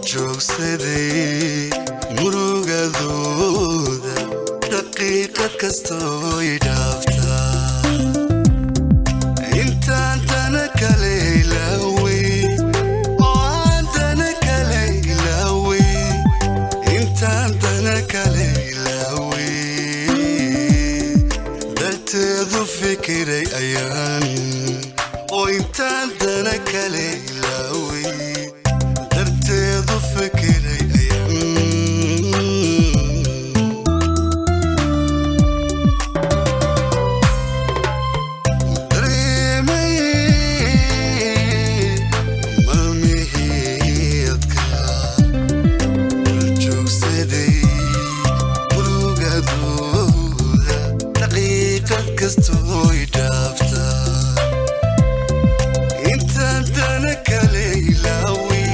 joogsaday murugadooda daqiiqad kastoo i dhaaftaa intaan dana kale ilaaway oo aan dana kale ilaaway intaan dana kale ilaaway darteedu fikiray ayaan oo intaan dana kale ilaaway darteedu fikiray kastoo i dhaaftaa intaan dana kale ilaaway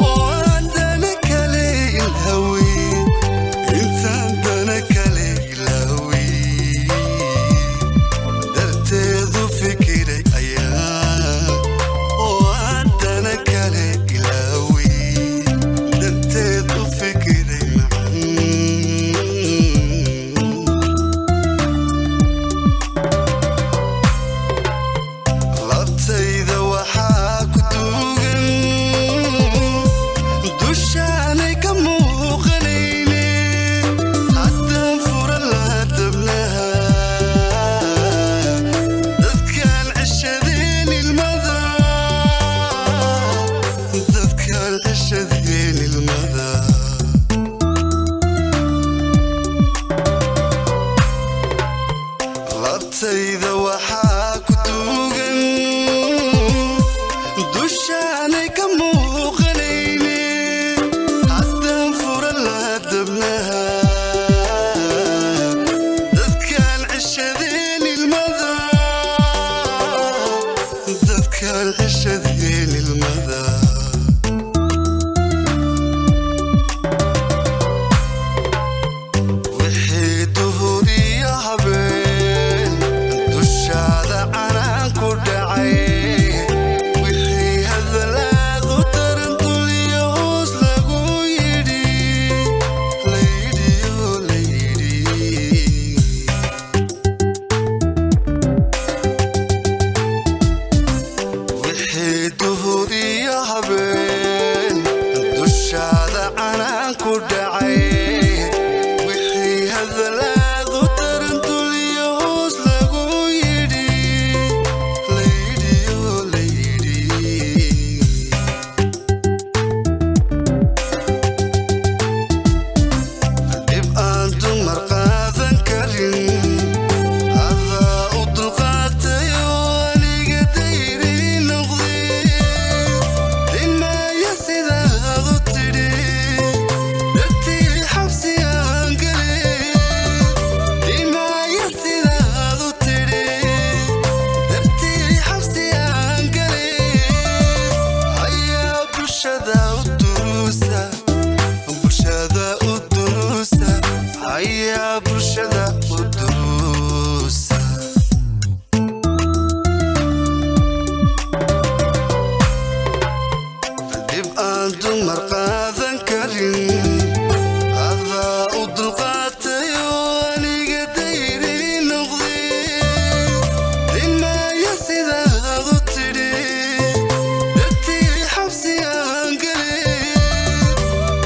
oo aan dana kale ilaaway intaan dana kale ilaaway darteedu fikiray ayaan oo aan dana kale ilaaway darteedu fikiray labtayda waxaa ku duugan dushaanay ka muuqanayne haddaan fura la dabnaha dadkaan ceshadeen ilmada dadkaan ceshadeen ilmada labtayda waxaa ku duugan dushaanay ka muuqanayne haddaan fura la dabnaha dadkaan ceshadeen ilmada dadkaan ceshadeen ilmada wixii duhur iyo habeen dushaada canaan ku dhacay wixii hadalaadu tarantul iyo hoos lagu yidhi layidhiyo layidhi wixii duhur iyo habeen dushaada canaan ku dhacay wixii hadalaadu tarantul iyo hoos lagu yidhi layidhiyo layidhi dib aan dumar qaadan karin adaa u dulqaatay oo aniga dayri noqday dimaya sidaad u tidhi dartii xabsi aan galay dimaya sidaad u tidhi dartii xabsi aan galay ayaa bulshada u duruusa bulshada u duruusa ayaa bulshada u duruusa dib aan dumar qaadan karin adaa u dulqaatay oo aniga dayri noqday dimaya sidaad u tidhi dartii xabsi aan galay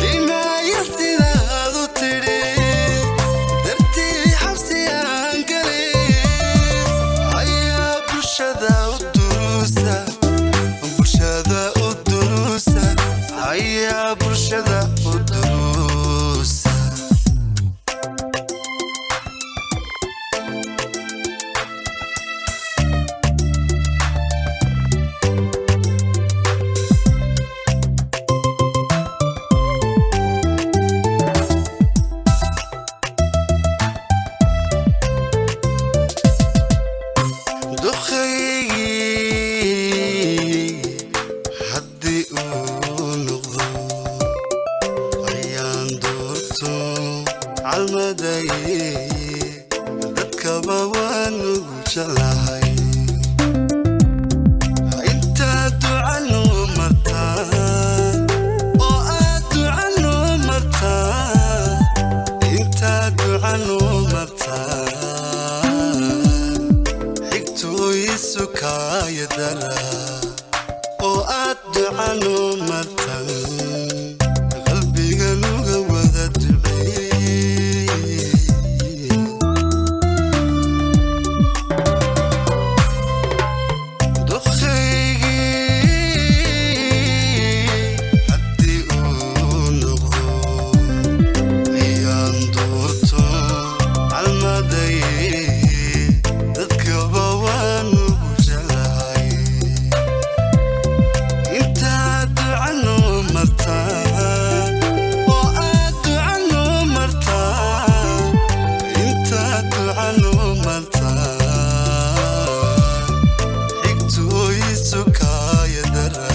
dimaya sidaad u tidhi dartii xabsi aan galay ayaa bulshada u duruusa bulshada u duruusa ayaa bulshada u duruusa duqaygii haddii uu noqdo ayaan doorto calmaday dadkaba waan ugu jeclahay intaa duca noo martaan oo dara oo aad ducano martan qalbiga nuga wada duceeyey dokhaygi haddii uu noqdo ayaan doorto calmaday dadkaba waan ugu jeclahay intaad ducano martaan oo aad ducano martaan intaad ducano martaan xigtooy sukaaya dara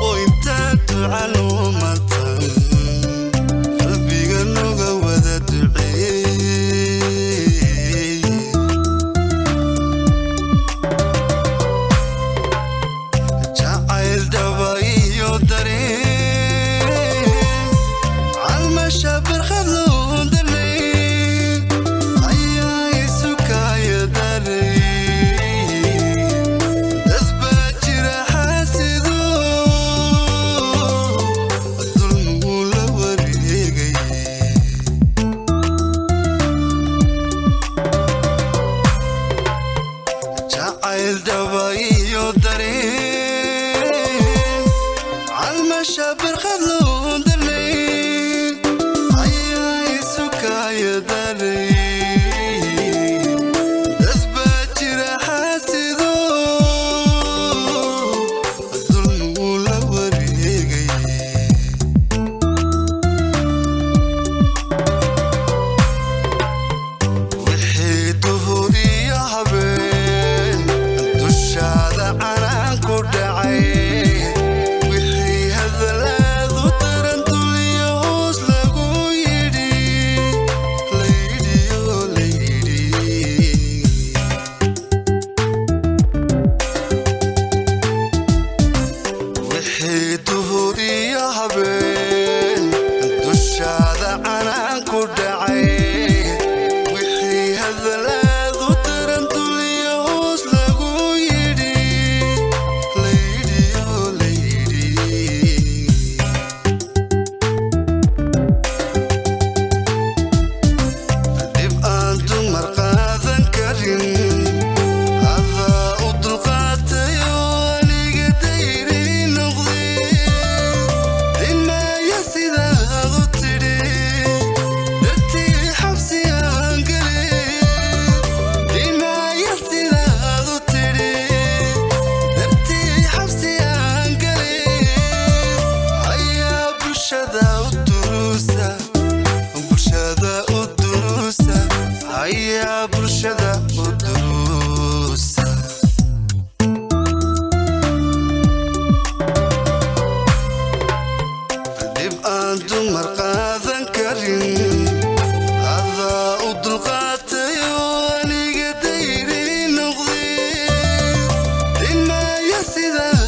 oo intaad ducano martaan qalbiga nuga wada duceeyey jacayl dhaba iyo dareen calmasha barkhad loo dalay ayaa isukaya daray dad baa jira xaasido dulmuu la wareegay jacayl dhaba iyo dareen calmasha barkhad loo dalay ayaa isukaya daray dad baa jira xaasido dulmuu la wareegay wixii duhur iyo habeen dushaada canaan ku dhacay wixii hadalaadu daran dul iyo hoos lagu yidhi layidhiyo layidhi wixii duhur iyo habeen dushaada canaan ku dhacay wixii hadalaadu daran dul iyo hoos lagu yidhi layidhiyo layidhi dib aan dumar qaadan karin adaa u dulqaatay oo aniga dayri noqday dimaya sidaad u tidhi dartii xabsi aan galay dimaya sidaad u tidhi dartii xabsi aan galay ayaa bulshada u duruusa bulshada u duruusa ayaa bulshada u duruusa dib aan dumar qaadan karin adaa u dulqaatay oo aniga dayri noqday dimaya sidaa